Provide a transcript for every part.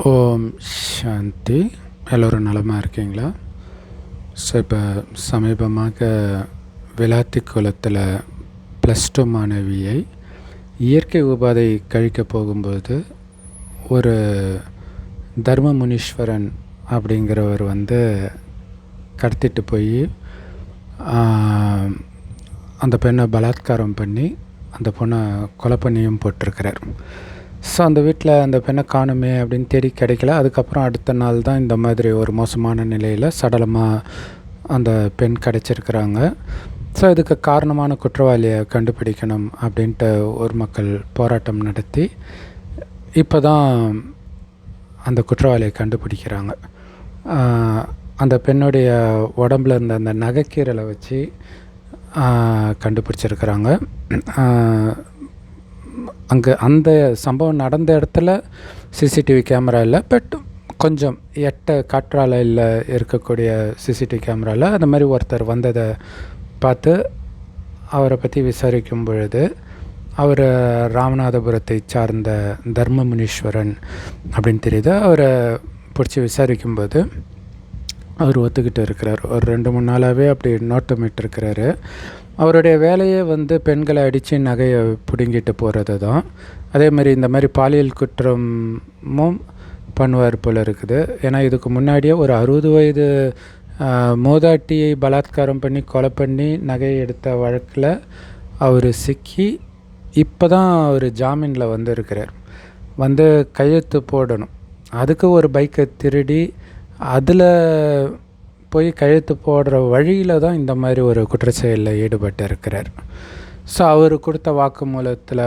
ஓம் சாந்தி. எல்லோரும் நலமாக இருக்கீங்களா? ஸோ இப்போ சமீபமாக விளாத்தி குளத்தில் +2 மாணவியை இயற்கை உபாதை கழிக்க போகும்போது ஒரு தர்ம முனீஸ்வரன் அப்படிங்கிறவர் கடத்திட்டு போய் அந்த பெண்ணை பலாத்காரம் பண்ணி அந்த பொண்ணை கொலை பண்ணியும் போட்டிருக்கிறார். ஸோ அந்த வீட்டில் அந்த பெண்ணை காணுமே அப்படின்னு தேடி கிடைக்கல. அதுக்கப்புறம் அடுத்த நாள் தான் இந்த மாதிரி ஒரு மோசமான நிலையில் சடலமாக அந்த பெண் கிடச்சிருக்கிறாங்க. ஸோ இதுக்கு காரணமான குற்றவாளியை கண்டுபிடிக்கணும் அப்படின்ட்டு ஒரு மக்கள் போராட்டம் நடத்தி இப்போ தான் அந்த குற்றவாளியை கண்டுபிடிக்கிறாங்க. அந்த பெண்ணுடைய உடம்புல இருந்த அந்த நகைக்கீரலை வச்சு கண்டுபிடிச்சிருக்கிறாங்க. அங்கே அந்த சம்பவம் நடந்த இடத்துல சிசிடிவி கேமரா இல்லை, பட் கொஞ்சம் காற்றாலையில் இருக்கக்கூடிய சிசிடிவி கேமராவில் அந்த மாதிரி ஒருத்தர் வந்ததை பார்த்து அவரை பற்றி விசாரிக்கும் பொழுது அவர் ராமநாதபுரத்தை சார்ந்த தர்ம முனீஸ்வரன் அப்படின்னு தெரியுது. அவரை பிடிச்சி விசாரிக்கும்போது அவர் ஒத்துக்கிட்டு இருக்கிறார். ஒரு 2-3 நாளாகவே அப்படி நோட்டமிட்டிருக்கிறாரு. அவருடைய வேலையே பெண்களை அடித்து நகையை பிடுங்கிட்டு போகிறது தான். அதேமாதிரி இந்த மாதிரி பாலியல் குற்றமும் பண்ணுவார் போல் இருக்குது. ஏன்னா இதுக்கு முன்னாடியே ஒரு 60 வயது மூதாட்டியை பலாத்காரம் பண்ணி கொலை பண்ணி நகையை எடுத்த வழக்கில் அவர் சிக்கி இப்போ தான் அவர் ஜாமீனில் இருக்கிறார். கையெழுத்து போடணும். அதுக்கு ஒரு பைக்கை திருடி அதில் போய் கையெழுத்து போடுற வழியில் தான் இந்த மாதிரி ஒரு குற்றச்செயலில் ஈடுபட்டு இருக்கிறார். ஸோ அவர் கொடுத்த வாக்குமூலத்தில்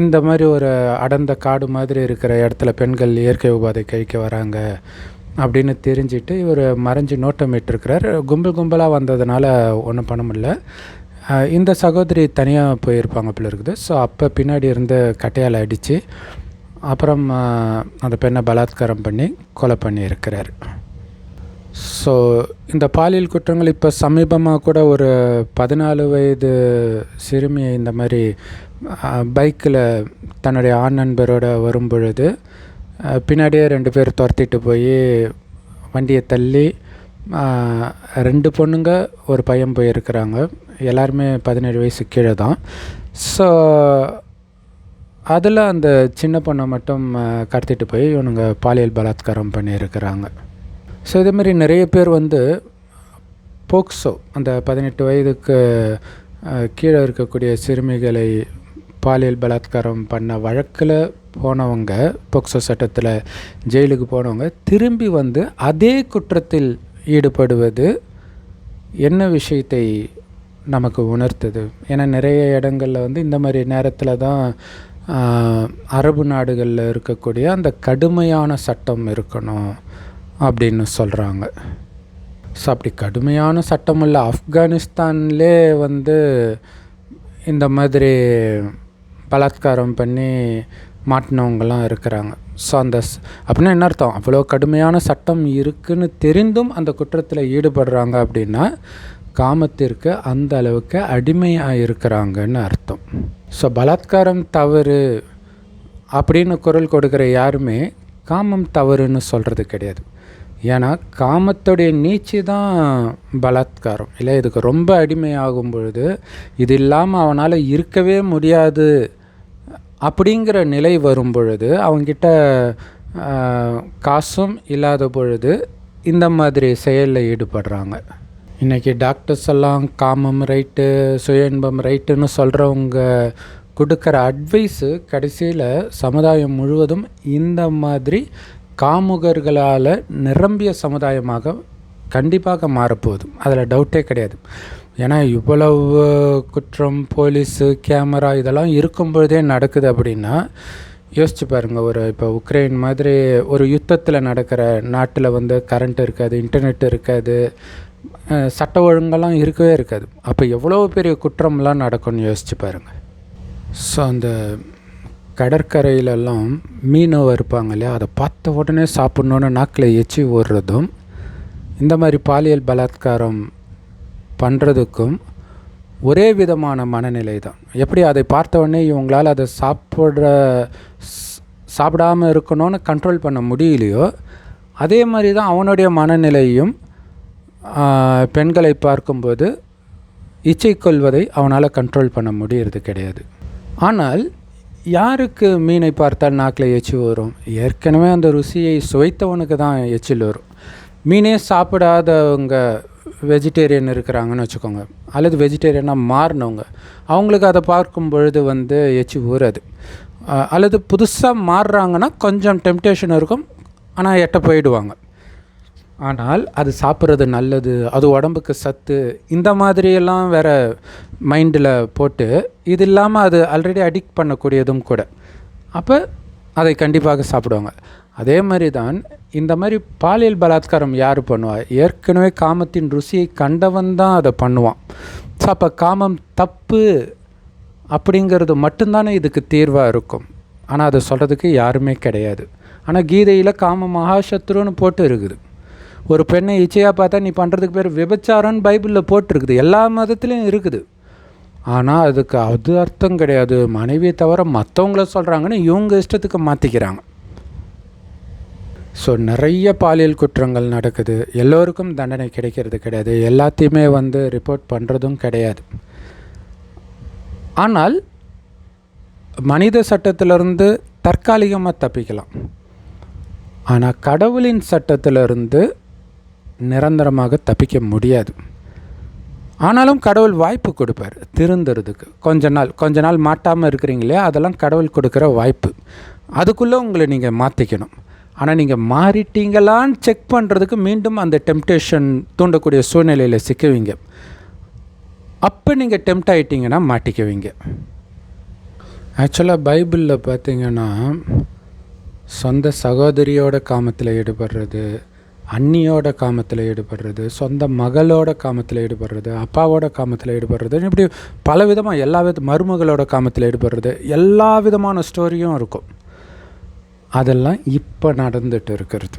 இந்த மாதிரி ஒரு அடர்ந்த காடு மாதிரி இருக்கிற இடத்துல பெண்கள் இயற்கை உபாதை கழிக்க வராங்க அப்படின்னு தெரிஞ்சுட்டு இவர் மறைஞ்சு நோட்டமிட்டிருக்கிறார். கும்பலாக வந்ததுனால ஒன்றும் பண்ண முடியல. இந்த சகோதரி தனியாக போயிருப்பாங்க போல இருக்குது. ஸோ அப்போ பின்னாடி இருந்து கட்டையால் அடித்து அப்புறம் அந்த பெண்ணை பலாத்காரம் பண்ணி கொலை பண்ணியிருக்கிறார். ஸோ இந்த பாலியல் குற்றங்கள் இப்போ சமீபமாக கூட ஒரு 14 வயது சிறுமியை இந்த மாதிரி பைக்கில் தன்னுடைய ஆண் நண்பரோடு வரும்பொழுது பின்னாடியே 2 பேர் துரத்திட்டு போய் வண்டியை தள்ளி 2 பொண்ணுங்க ஒரு பையன் போயிருக்கிறாங்க. எல்லாருமே 17 வயசு கீழே தான். ஸோ அதில் அந்த சின்ன பொண்ணை மட்டும் கடத்திட்டு போய் இவனுங்க பாலியல் பலாத்காரம் பண்ணியிருக்கிறாங்க. ஸோ இதேமாரி நிறைய பேர் போக்சோ அந்த 18 வயதுக்கு கீழே இருக்கக்கூடிய சிறுமிகளை பாலியல் பலாத்காரம் பண்ண வழக்கில் போனவங்க, போக்சோ சட்டத்தில் ஜெயிலுக்கு போனவங்க திரும்பி அதே குற்றத்தில் ஈடுபடுவது என்ன விஷயத்தை நமக்கு உணர்த்துது? ஏன்னா நிறைய இடங்களில் இந்த மாதிரி நேரத்தில் தான் அரபு நாடுகளில் இருக்கக்கூடிய அந்த கடுமையான சட்டம் இருக்கணும் அப்படின்னு சொல்கிறாங்க. ஸோ அப்படி கடுமையான சட்டம் இல்லை. ஆப்கானிஸ்தான்லே இந்த மாதிரி பலாத்காரம் பண்ணி மாட்டினவங்கலாம் இருக்கிறாங்க. ஸோ அப்படின்னா என்ன அர்த்தம்? அவ்வளோ கடுமையான சட்டம் இருக்குதுன்னு தெரிந்தும் அந்த குற்றத்தில் ஈடுபடுறாங்க அப்படின்னா காமத்திற்கு அந்த அளவுக்கு அடிமையாக இருக்கிறாங்கன்னு அர்த்தம். ஸோ பலாத்காரம் தவறு அப்படின்னு குரல் கொடுக்குற யாருமே காமம் தவறுன்னு சொல்கிறது கிடையாது. ஏன்னா காமத்துடைய நீச்சி தான் பலாத்காரம் இல்லை. இதுக்கு ரொம்ப அடிமையாகும் பொழுது இது இல்லாமல் அவனால் இருக்கவே முடியாது அப்படிங்கிற நிலை வரும் பொழுது, அவங்கிட்ட காசும் இல்லாத பொழுது இந்த மாதிரி செயலில் ஈடுபடுறாங்க. இன்றைக்கி டாக்டர்ஸ் எல்லாம் காமம் ரைட்டு, சுய இன்பம் ரைட்டுன்னு சொல்கிறவங்க கொடுக்குற அட்வைஸு கடைசியில் சமுதாயம் முழுவதும் இந்த மாதிரி காமுகர்களால் நிரம்பிய சமுதாயமாக கண்டிப்பாக மாறப்போகுது. அதில் டவுட்டே கிடையாது. ஏன்னா இவ்வளவு குற்றம், போலீஸு, கேமரா இதெல்லாம் இருக்கும் பொழுதே நடக்குது அப்படின்னா யோசிச்சு பாருங்கள். இப்போ உக்ரைன் மாதிரி ஒரு யுத்தத்தில் நடக்கிற நாட்டில் கரண்ட் இருக்காது, இன்டர்நெட் இருக்காது, சட்ட ஒழுங்கெல்லாம் இருக்கவே இருக்காது. அப்போ எவ்வளோ பெரிய குற்றம்லாம் நடக்கும்னு யோசிச்சு பாருங்கள். ஸோ அந்த கடற்கரையிலெல்லாம் மீனவ இருப்பாங்க இல்லையா, அதை பார்த்த உடனே சாப்பிட்ணுன்னு நாக்கில் எச்சி ஓடுறதும் இந்த மாதிரி பாலியல் பலாத்காரம் பண்ணுறதுக்கும் ஒரே விதமான மனநிலை தான். எப்படி அதை பார்த்த உடனே இவங்களால் அதை சாப்பிடாமல் இருக்கணும்னு கண்ட்ரோல் பண்ண முடியலையோ, அதே மாதிரி தான் அவனுடைய மனநிலையும் பெண்களை பார்க்கும்போது இச்சை கொள்வதை அவனால் கண்ட்ரோல் பண்ண முடியறது கிடையாது. ஆனால் யாருக்கு மீனை பார்த்தால் நாக்கில் எச்சில் வரும்? ஏற்கனவே அந்த ருசியை சுவைத்தவனுக்கு தான் எச்சில் வரும். மீனே சாப்பிடாதவங்க வெஜிடேரியன் இருக்கிறாங்கன்னு வச்சுக்கோங்க, அல்லது வெஜிடேரியனாக மாறினவங்க, அவங்களுக்கு அதை பார்க்கும் பொழுது எச்சி ஊறாது. அல்லது புதுசாக மாறுறாங்கன்னா கொஞ்சம் டெம்டேஷன் இருக்கும், ஆனால் எட்ட போயிடுவாங்க. ஆனால் அது சாப்பிட்றது நல்லது, அது உடம்புக்கு சத்து, இந்த மாதிரியெல்லாம் வேறு மைண்டில் போட்டு, இது இல்லாமல் அது ஆல்ரெடி அடிக்ட் பண்ணக்கூடியதும் கூட, அப்போ அதை கண்டிப்பாக சாப்பிடுவாங்க. அதே மாதிரி தான் இந்த மாதிரி பாலியல் பலாத்காரம் யார் பண்ணுவாள்? ஏற்கனவே காமத்தின் ருசியை கண்டவன் தான் அதை பண்ணுவான். ஸோ அப்போ காமம் தப்பு அப்படிங்கிறது மட்டும்தானே இதுக்கு தீர்வாக இருக்கும். ஆனால் அதை சொல்கிறதுக்கு யாருமே கிடையாது. ஆனால் கீதையில் காம மகாசத்ருன்னு போட்டு இருக்குது. ஒரு பெண்ணை இச்சையாக பார்த்தா நீ பண்ணுறதுக்கு பேர் விபச்சாரம்னு பைபிளில் போட்டிருக்குது, எல்லா மதத்துலேயும் இருக்குது. ஆனால் அதுக்கு அது அர்த்தம் கிடையாது. மனைவியை தவிர மற்றவங்கள சொல்கிறாங்கன்னு இவங்க இஷ்டத்துக்கு மாற்றிக்கிறாங்க. ஸோ நிறைய பாலியல் குற்றங்கள் நடக்குது, எல்லோருக்கும் தண்டனை கிடைக்கிறது கிடையாது, எல்லாத்தையுமே ரிப்போர்ட் பண்ணுறதும் கிடையாது. ஆனால் மனித சட்டத்திலிருந்து தற்காலிகமாக தப்பிக்கலாம். ஆனால் கடவுளின் சட்டத்திலிருந்து நிரந்தரமாக தப்பிக்க முடியாது. ஆனாலும் கடவுள் வாய்ப்பு கொடுப்பார் திருந்துறதுக்கு. கொஞ்ச நாள் மாட்டாமல் இருக்கிறீங்களே, அதெல்லாம் கடவுள் கொடுக்குற வாய்ப்பு. அதுக்குள்ளே உங்களை நீங்கள் மாற்றிக்கணும். ஆனால் நீங்கள் மாறிட்டீங்களான்னு செக் பண்ணுறதுக்கு மீண்டும் அந்த டெம்டேஷன் தூண்டக்கூடிய சூழ்நிலையில் சிக்குவீங்க. அப்போ நீங்கள் டெம்ட் ஆகிட்டிங்கன்னா மாட்டிக்குவீங்க. ஆக்சுவலாக பைபிளில் பார்த்திங்கன்னா சொந்த சகோதரியோட காமத்தில் ஈடுபடுறது, அண்ணியோட காமத்தில் ஈடுபடுறது, சொந்த மகளோட காமத்தில் ஈடுபடுறது, அப்பாவோட காமத்தில் ஈடுபடுறது, இப்படி பல விதமாக மருமகளோட காமத்தில் ஈடுபடுறது, எல்லா விதமான ஸ்டோரியும் இருக்கும். அதெல்லாம் இப்போ நடந்துட்டு இருக்கிறது.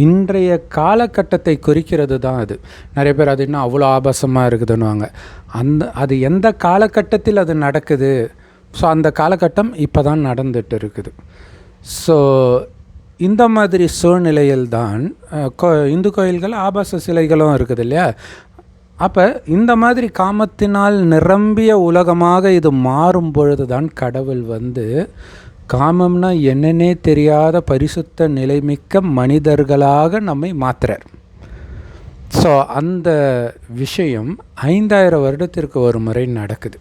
இன்றைய காலகட்டத்தை குறிக்கிறது தான் அது. நிறைய பேர் அது இன்னும் அவ்வளோ ஆபாசமாக இருக்குதுன்னுவாங்க. அது எந்த காலகட்டத்தில் அது நடக்குது? ஸோ அந்த காலகட்டம் இப்போ தான் நடந்துட்டு இருக்குது. ஸோ இந்த மாதிரி சூழ்நிலையில் தான் இந்து கோயில்கள் ஆபாச சிலைகளும் இருக்குது இல்லையா? அப்போ இந்த மாதிரி காமத்தினால் நிரம்பிய உலகமாக இது மாறும் பொழுது தான் கடவுள் காமம்னா என்னன்னே தெரியாத பரிசுத்த நிலைமிக்க மனிதர்களாக நம்மை மாற்றுறார். ஸோ அந்த விஷயம் 5000 வருடத்திற்கு ஒரு முறை நடக்குது.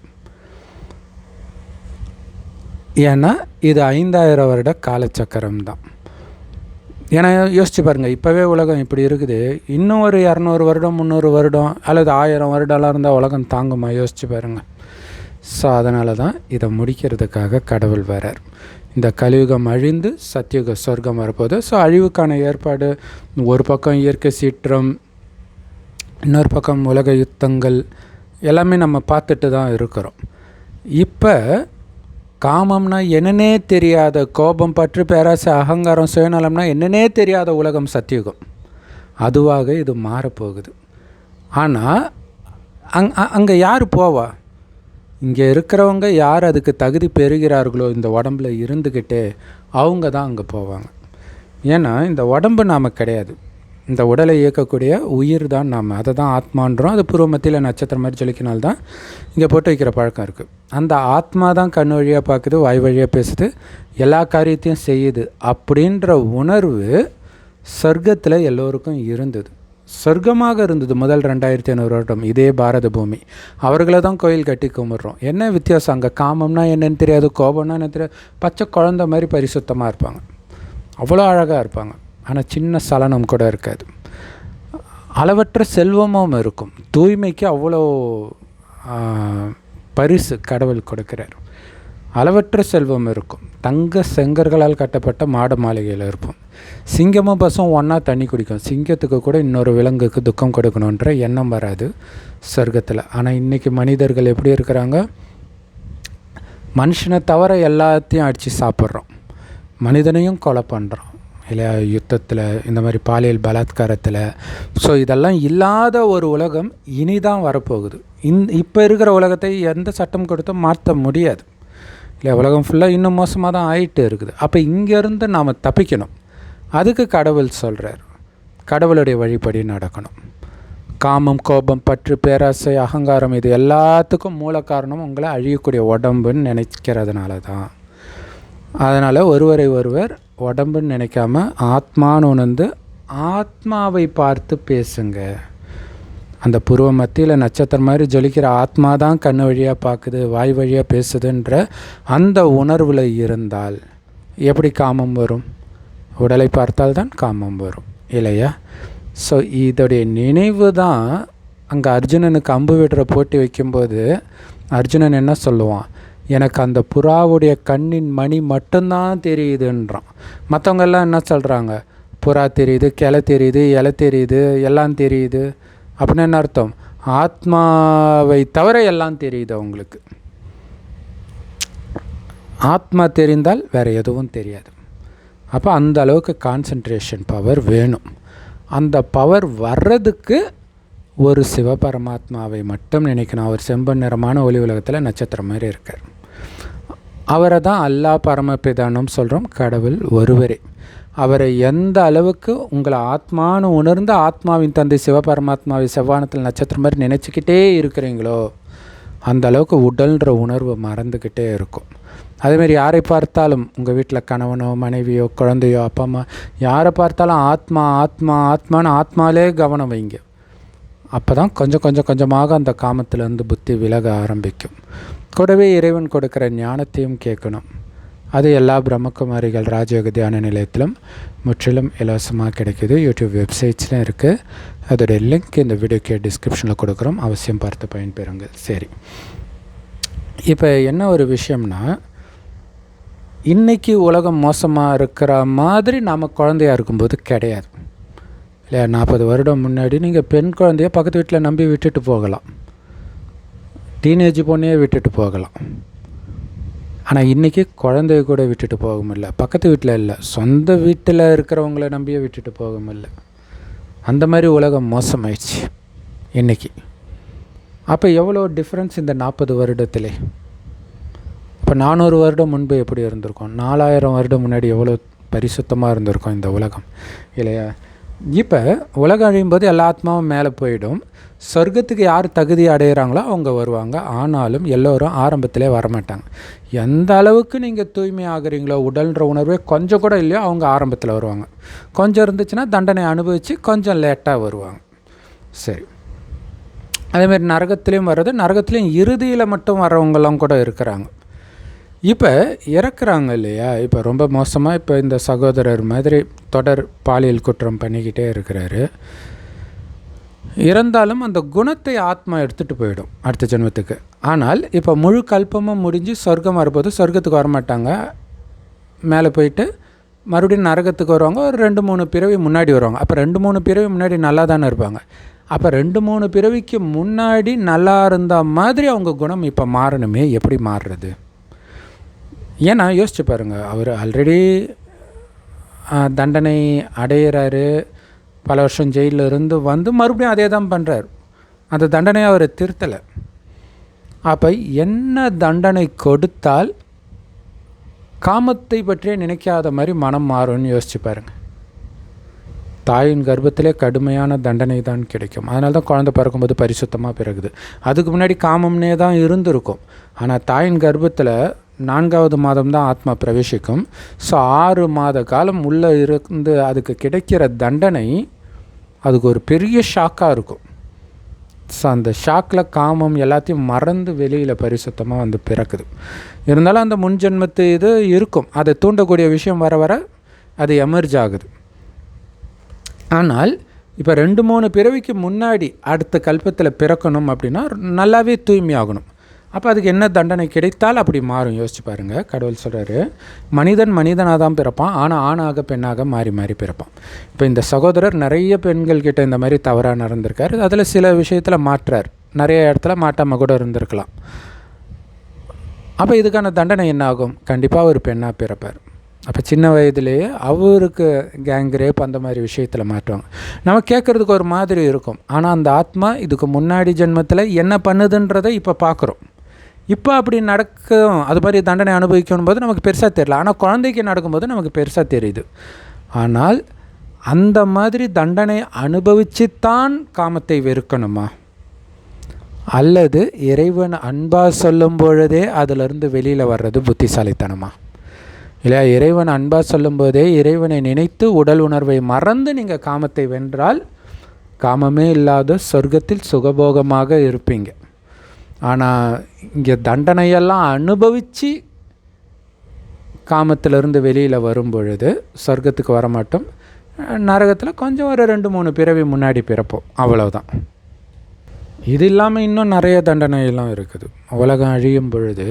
ஏன்னா இது 5000 வருட காலச்சக்கரம் தான். ஏன்னா யோசிச்சு பாருங்கள், இப்போவே உலகம் இப்படி இருக்குது, இன்னும் ஒரு 200 வருடம் 300 வருடம் அல்லது 1000 வருடம்லாம் இருந்தால் உலகம் தாங்குமா? யோசிச்சு பாருங்கள். ஸோ அதனால தான் இதை முடிக்கிறதுக்காக கடவுள் வரார். இந்த கலியுகம் அழிந்து சத்தியுக சொர்க்கம் வரப்போகுது. ஸோ அழிவுக்கான ஏற்பாடு, ஒரு பக்கம் இயற்கை சீற்றம், இன்னொரு பக்கம் உலக யுத்தங்கள் எல்லாமே நம்ம பார்த்துட்டு தான் இருக்கிறோம். இப்போ காமம்னா என்னன்னே தெரியாத கோபம், பற்று, பேராசை, அகங்காரம், சுயநலம்னா என்னன்னே தெரியாத உலகம் சத்தியுகம். அதுவாக இது மாறப்போகுது. ஆனால் அங்கே யார் போவா? இங்கே இருக்கிறவங்க யார் அதுக்கு தகுதி பெறுகிறார்களோ இந்த உடம்பில் இருந்துக்கிட்டே அவங்க தான் அங்கே போவாங்க. ஏன்னா இந்த உடம்பு நாம் கிடையாது, இந்த உடலை இயக்கக்கூடிய உயிர் தான் நாம். அதை தான் ஆத்மான்றோம். அது பூர்வ மத்தியில் நட்சத்திரம் மாதிரி ஜொலிக்கினால்தான் இங்கே போட்டு வைக்கிற பழக்கம் இருக்குது. அந்த ஆத்மா தான் கண் வழியாக பார்க்குது, வாய் வழியாக பேசுது, எல்லா காரியத்தையும் செய்யுது. அப்படின்ற உணர்வு சொர்க்கத்தில் எல்லோருக்கும் இருந்தது. சொர்க்கமாக இருந்தது முதல் 2500 வருடம் இதே பாரத பூமி. அவர்களை தான் கோயில் கட்டி கும்பிட்றோம். என்ன வித்தியாசம்? அங்கே காமம்னா என்னன்னு தெரியாது, கோபம்னா என்ன தெரியாது, பச்சை குழந்தை மாதிரி பரிசுத்தமாக இருப்பாங்க, அவ்வளோ அழகாக இருப்பாங்க. ஆனால் சின்ன சலனம் கூட இருக்காது. அளவற்ற செல்வமும் இருக்கும். தூய்மைக்கு அவ்வளோ பரிசு கடவுள் கொடுக்கிறார். அளவற்ற செல்வம் இருக்கும். தங்க செங்கர்களால் கட்டப்பட்ட மாட மாளிகையில் இருப்போம். சிங்கமும் பசும் ஒன்றா தண்ணி குடிக்கும். சிங்கத்துக்கு கூட இன்னொரு விலங்குக்கு துக்கம் கொடுக்கணுன்ற எண்ணம் வராது சொர்க்கத்தில். ஆனால் இன்றைக்கி மனிதர்கள் எப்படி இருக்கிறாங்க? மனுஷனை தவிர எல்லாத்தையும் அடித்து சாப்பிட்றோம், மனிதனையும் கொலை பண்ணுறோம் இல்லையா? யுத்தத்தில், இந்த மாதிரி பாலியல் பலாத்காரத்தில். ஸோ இதெல்லாம் இல்லாத ஒரு உலகம் இனி தான் வரப்போகுது. இப்போ இருக்கிற உலகத்தை எந்த சட்டம் கொடுத்தும் மாற்ற முடியாது இல்லை, உலகம் ஃபுல்லாக இன்னும் மோசமாக தான் ஆகிட்டு இருக்குது. அப்போ இங்கேருந்து நாம் தப்பிக்கணும். அதுக்கு கடவுள் சொல்கிறார், கடவுளுடைய வழிபடி நடக்கணும். காமம், கோபம், பற்று, பேராசை, அகங்காரம், இது எல்லாத்துக்கும் மூல காரணம் உங்களை அழியக்கூடிய உடம்புன்னு நினைக்கிறதுனால தான். அதனால் ஒருவரை ஒருவர் உடம்புன்னு நினைக்காம ஆத்மான்னு உணர்ந்து ஆத்மாவை பார்த்து பேசுங்க. அந்த புருவ மத்தியில் நட்சத்திரம் மாதிரி ஜொலிக்கிற ஆத்மா தான் கண்ணு வழியாக பார்க்குது, வாய் வழியாக பேசுதுன்ற அந்த உணர்வில் இருந்தால் எப்படி காமம் வரும்? உடலை பார்த்தால் தான் காமம் வரும் இல்லையா? ஸோ இதோடைய நினைவு தான் அங்கே அர்ஜுனனுக்கு அம்பு விடுற போட்டி வைக்கும்போது அர்ஜுனன் என்ன சொல்லுவான், எனக்கு அந்த புறாவுடைய கண்ணின் மணி மட்டும்தான் தெரியுதுன்றான். மற்றவங்கெல்லாம் என்ன சொல்கிறாங்க, புறா தெரியுது, கிளை தெரியுது, இலை தெரியுது, எல்லாம் தெரியுது. அப்படின்னு என்ன அர்த்தம்? ஆத்மாவை தவிர எல்லாம் தெரியுது அவங்களுக்கு. ஆத்மா தெரிந்தால் வேறு எதுவும் தெரியாது. அப்போ அந்த அளவுக்கு கான்சன்ட்ரேஷன் பவர் வேணும். அந்த பவர் வர்றதுக்கு ஒரு சிவபரமாத்மாவை மட்டும் நினைக்கணும். அவர் செம்பன் நிறமான ஒளி உலகத்தில் நட்சத்திரம் மாதிரி இருக்கார். அவரை தான் அல்லாஹ் பரமபிதானம் சொல்கிறோம். கடவுள் ஒருவரே. அவரை எந்த அளவுக்கு உங்களை ஆத்மானு உணர்ந்து ஆத்மாவின் தந்தை சிவபரமாத்மாவை செவ்வானத்தில் நட்சத்திரம் மாதிரி நினச்சிக்கிட்டே இருக்கிறீங்களோ அந்த அளவுக்கு உடல்ன்ற உணர்வு மறந்துக்கிட்டே இருக்கும். அதேமாரி யாரை பார்த்தாலும் உங்கள் வீட்டில் கணவனோ மனைவியோ குழந்தையோ அப்பா அம்மா யாரை பார்த்தாலும் ஆத்மா ஆத்மா ஆத்மான்னு ஆத்மாலே கவனம் வைங்க. அப்போ தான் கொஞ்சமாக அந்த காமத்திலேருந்து புத்தி விலக ஆரம்பிக்கும். கூடவே இறைவன் கொடுக்குற ஞானத்தையும் கேட்கணும். அது எல்லா பிரம்மகுமாரிகள் ராஜயோக தியான நிலையத்திலும் முற்றிலும் இலவசமாக கிடைக்கிது. யூடியூப் வெப்சைட்ஸ்லாம் இருக்குது. அதோடைய லிங்க் இந்த வீடியோக்கு டிஸ்கிரிப்ஷனில் கொடுக்குறோம். அவசியம் பார்த்து பயன்பெறுங்க. சரி, இப்போ என்ன ஒரு விஷயம்னா, இன்றைக்கி உலகம் மோசமாக இருக்கிற மாதிரி நாம் குழந்தையாக இருக்கும்போது கிடையாது இல்லையா? 40 வருடம் முன்னாடி நீங்கள் பெண் குழந்தைய பக்கத்து வீட்டில் நம்பி விட்டுட்டு போகலாம், டீனேஜ் பொண்ணையே விட்டுட்டு போகலாம். ஆனால் இன்றைக்கி குழந்தைய கூட விட்டுட்டு போக முடியல. பக்கத்து வீட்டில் இல்லை, சொந்த வீட்டில் இருக்கிறவங்கள நம்பியே விட்டுட்டு போக முடியல. அந்த மாதிரி உலகம் மோசமாயிடுச்சு இன்றைக்கி. அப்போ எவ்வளோ டிஃப்ரென்ஸ் இந்த 40 வருடத்திலே. இப்போ 400 வருடம் முன்பு எப்படி இருந்திருக்கும், 4000 வருடம் முன்னாடி எவ்வளோ பரிசுத்தமாக இருந்திருக்கும் இந்த உலகம் இல்லையா? இப்போ உலகம் அழியும்போது எல்லா ஆத்மாவும் மேலே போயிடும். சொர்க்கத்துக்கு யார் தகுதி அடைகிறாங்களோ அவங்க வருவாங்க. ஆனாலும் எல்லோரும் ஆரம்பத்திலே வரமாட்டாங்க. எந்த அளவுக்கு நீங்கள் தூய்மை ஆகிறீங்களோ, உடல்ன்ற உணர்வே கொஞ்சம் கூட இல்லையோ, அவங்க ஆரம்பத்தில் வருவாங்க. கொஞ்சம் இருந்துச்சுன்னா தண்டனை அனுபவித்து கொஞ்சம் லேட்டாக வருவாங்க. சரி, அதேமாதிரி நரகத்துலேயும் வர்றது, நரகத்துலேயும் இறுதியில் மட்டும் வர்றவங்களாம் கூட இருக்கிறாங்க. இப்போ இறக்குறாங்க இல்லையா? இப்போ ரொம்ப மோசமாக இப்போ இந்த சகோதரர் மாதிரி தொடர் பாலியல் குற்றம் பண்ணிக்கிட்டே இருக்கிறாரு. இறந்தாலும் அந்த குணத்தை ஆத்மா எடுத்துகிட்டு போயிடும் அடுத்த ஜென்மத்துக்கு. ஆனால் இப்போ முழு கல்பமும் முடிஞ்சு சொர்க்கம் வரும்போது சொர்க்கத்துக்கு வரமாட்டாங்க, மேலே போயிட்டு மறுபடியும் நரகத்துக்கு வருவாங்க. ஒரு 2-3 பிறவி முன்னாடி வருவாங்க. அப்போ 2-3 பிறவி முன்னாடி நல்லா தானே இருப்பாங்க. அப்போ 2-3 பிறவிக்கு முன்னாடி நல்லா இருந்த மாதிரி அவங்க குணம் இப்போ மாறணுமே, எப்படி மாறுறது? ஏன்னா யோசிச்சு பாருங்கள், அவர் ஆல்ரெடி தண்டனை அடையிறாரு, பல வருஷம் ஜெயிலில் இருந்து வந்து மறுபடியும் அதே தான் பண்ணுறார். அந்த தண்டனையை அவர் திருத்தலை. அப்போ என்ன தண்டனை கொடுத்தால் காமத்தை பற்றியே நினைக்காத மாதிரி மனம் மாறும்னு யோசிச்சு பாருங்கள். தாயின் கர்ப்பத்திலே கடுமையான தண்டனை தான் கிடைக்கும். அதனால தான் குழந்தை பிறக்கும்போது பரிசுத்தமாக பிறகுது. அதுக்கு முன்னாடி காமம்னே தான் இருந்திருக்கும். ஆனால் தாயின் கர்ப்பத்தில் 4வது மாதம் தான் ஆத்மா பிரவேசிக்கும். ஸோ 6 மாத காலம் உள்ளே இருந்து அதுக்கு கிடைக்கிற தண்டனை அதுக்கு ஒரு பெரிய ஷாக்காக இருக்கும். ஸோ அந்த ஷாக்கில் காமம் எல்லாத்தையும் மறந்து வெளியில் பரிசுத்தமாக வந்து பிறக்குது. இருந்தாலும் அந்த முன்ஜென்மத்து இது இருக்கும், அதை தூண்டக்கூடிய விஷயம் வர வர அது எமர்ஜ் ஆகுது. ஆனால் இப்போ 2-3 பிறவிக்கு முன்னாடி அடுத்த கல்பத்தில் பிறக்கணும் அப்படின்னா நல்லாவே தூய்மையாகணும். அப்போ அதுக்கு என்ன தண்டனை கிடைத்தால் அப்படி மாறும்? யோசிச்சு பாருங்கள். கடவுள் சொல்கிறாரு, மனிதனாக தான் பிறப்பான், ஆனால் ஆணாக பெண்ணாக மாறி மாறி பிறப்பான். இப்போ இந்த சகோதரர் நிறைய பெண்கள்கிட்ட இந்த மாதிரி தவறாக நடந்திருக்காரு. அதில் சில விஷயத்தில் மாற்றார், நிறைய இடத்துல மாட்டாமல் கூட இருந்திருக்கலாம். அப்போ இதுக்கான தண்டனை என்ன ஆகும்? கண்டிப்பாக ஒரு பெண்ணாக பிறப்பார். அப்போ சின்ன வயதுலேயே அவருக்கு கேங் ரேப் அந்த மாதிரி விஷயத்தில் மாட்டுவாங்க. நம்ம கேட்குறதுக்கு ஒரு மாதிரி இருக்கும். ஆனால் அந்த ஆத்மா இதுக்கு முன்னாடி ஜென்மத்தில் என்ன பண்ணுதுன்றதை இப்போ பார்க்குறோம். இப்போ அப்படி நடக்கும், அது மாதிரி தண்டனை அனுபவிக்கணும் போது நமக்கு பெருசாக தெரியல. ஆனால் குழந்தைக்கு நடக்கும்போது நமக்கு பெருசாக தெரியுது. ஆனால் அந்த மாதிரி தண்டனை அனுபவிச்சுத்தான் காமத்தை வெறுக்கணுமா? அல்லது இறைவன் அன்பாக சொல்லும் பொழுதே அதிலிருந்து வெளியில் வர்றது புத்திசாலித்தனமா? இல்லையா? இறைவன் அன்பாக சொல்லும்போதே இறைவனை நினைத்து உடல் உணர்வை மறந்து நீங்கள் காமத்தை வென்றால் காமமே இல்லாத சொர்க்கத்தில் சுகபோகமாக இருப்பீங்க. ஆனால் இங்கே தண்டனையெல்லாம் அனுபவித்து காமத்திலிருந்து வெளியில் வரும் பொழுது சொர்க்கத்துக்கு வரமாட்டோம், நரகத்தில் கொஞ்சம் ஒரு 2-3 பிறவி முன்னாடி பிறப்போம், அவ்வளோதான். இது இல்லாமல் இன்னும் நிறைய தண்டனையெல்லாம் இருக்குது உலகம் அழியும் பொழுது.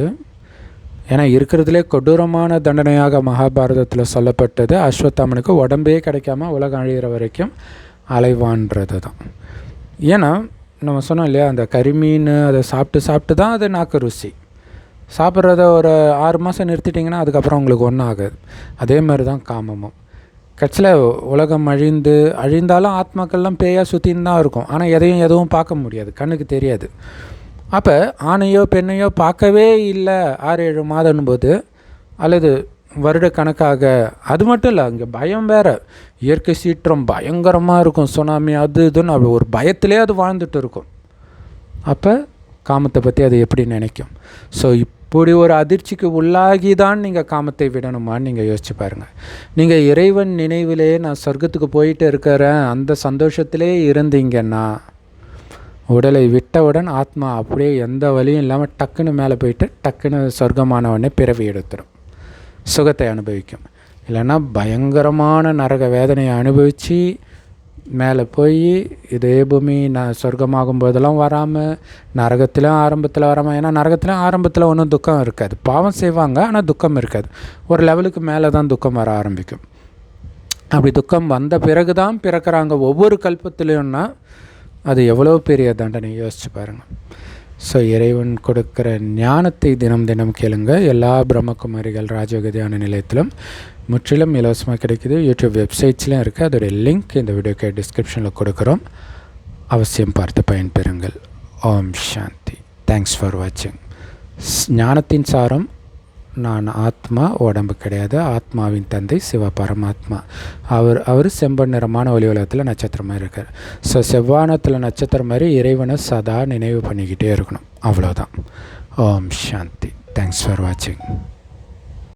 ஏன்னா இருக்கிறதுலே கொடூரமான தண்டனையாக மகாபாரதத்தில் சொல்லப்பட்டது அஸ்வத்தாமனுக்கு உடம்பே கிடைக்காம உலகம் அழிகிற வரைக்கும் அலைவான்றது தான். ஏன்னா நம்ம சொன்னோம் இல்லையா, அந்த கரிமீன் அதை சாப்பிட்டு தான் அது நாக்கு ருசி. சாப்பிட்றத ஒரு 6 மாதம் நிறுத்திட்டிங்கன்னா அதுக்கப்புறம் உங்களுக்கு ஒன்றும் ஆகாது. அதே மாதிரி தான் காமமும். கட்சியில் உலகம் அழிந்தாலும் ஆத்மாக்கள்லாம் பேயாக சுற்றின்னு தான் இருக்கும். ஆனால் எதுவும் பார்க்க முடியாது, கண்ணுக்கு தெரியாது. அப்போ ஆணையோ பெண்ணையோ பார்க்கவே இல்லை 6-7 மாதம் போது, அல்லது வருட கணக்காக. அது மட்டும் இல்லை, அங்கே பயம் வேறு, இயற்கை சீற்றம் பயங்கரமாக இருக்கும், சுனாமி அது இதுன்னு அப்படி ஒரு பயத்திலே அது வாழ்ந்துட்டு இருக்கும். அப்போ காமத்தை பற்றி அது எப்படி நினைக்கும்? ஸோ இப்படி ஒரு அதிர்ச்சிக்கு உள்ளாகி தான் நீங்கள் காமத்தை விடணுமான்னு நீங்கள் யோசிச்சு பாருங்கள். நீங்கள் இறைவன் நினைவிலே நான் சொர்க்கத்துக்கு போயிட்டு இருக்கிறேன் அந்த சந்தோஷத்திலே இருந்தீங்கன்னா உடலை விட்டவுடன் ஆத்மா அப்படியே எந்த வழியும் இல்லாமல் டக்குன்னு மேலே போயிட்டு டக்குன்னு சொர்க்கமானவனே பிறவி எடுத்துடும், சுகத்தை அனுபவிக்கும். இல்லைன்னா பயங்கரமான நரக வேதனையை அனுபவித்து மேலே போய் இதே பூமி சொர்க்கமாகும் போதெல்லாம் வராமல் நரகத்திலும் ஆரம்பத்தில் வராமல். ஏன்னா நரகத்திலும் ஆரம்பத்தில் ஒன்றும் துக்கம் இருக்காது, பாவம் செய்வாங்க ஆனால் துக்கம் இருக்காது. ஒரு லெவலுக்கு மேலே தான் துக்கம் வர ஆரம்பிக்கும். அப்படி துக்கம் வந்த பிறகு தான் பிறக்கிறாங்க ஒவ்வொரு கல்பத்துலேயும்னா அது எவ்வளோ பெரிய தண்டனை யோசிச்சு பாருங்கள். ஸோ இறைவன் கொடுக்குற ஞானத்தை தினம் தினம் கேளுங்க. எல்லா பிரம்மகுமாரிகள் ராஜயோக தியான நிலையத்திலும் முற்றிலும் இலவசமாக கிடைக்குது. யூடியூப் வெப்சைட்ஸ்லையும் இருக்குது. அதோடைய லிங்க் இந்த வீடியோக்கு டிஸ்கிரிப்ஷனில் கொடுக்குறோம். அவசியம் பார்த்து பயன்பெறுங்கள். ஓம் சாந்தி. தேங்க்ஸ் ஃபார் வாட்சிங். ஞானத்தின் சாரம், நான் ஆத்மா, உடம்பு கிடையாது. ஆத்மாவின் தந்தை சிவ பரமாத்மா. அவர் செம்பன் நிறமான ஒளி உலகத்தில் நட்சத்திரமாக இருக்கார். ஸோ செவ்வானத்தில் நட்சத்திரம் மாதிரி இறைவனை சதா நினைவு பண்ணிக்கிட்டே இருக்கணும், அவ்வளோதான். ஓம் சாந்தி. தேங்க்ஸ் ஃபார் வாட்சிங்.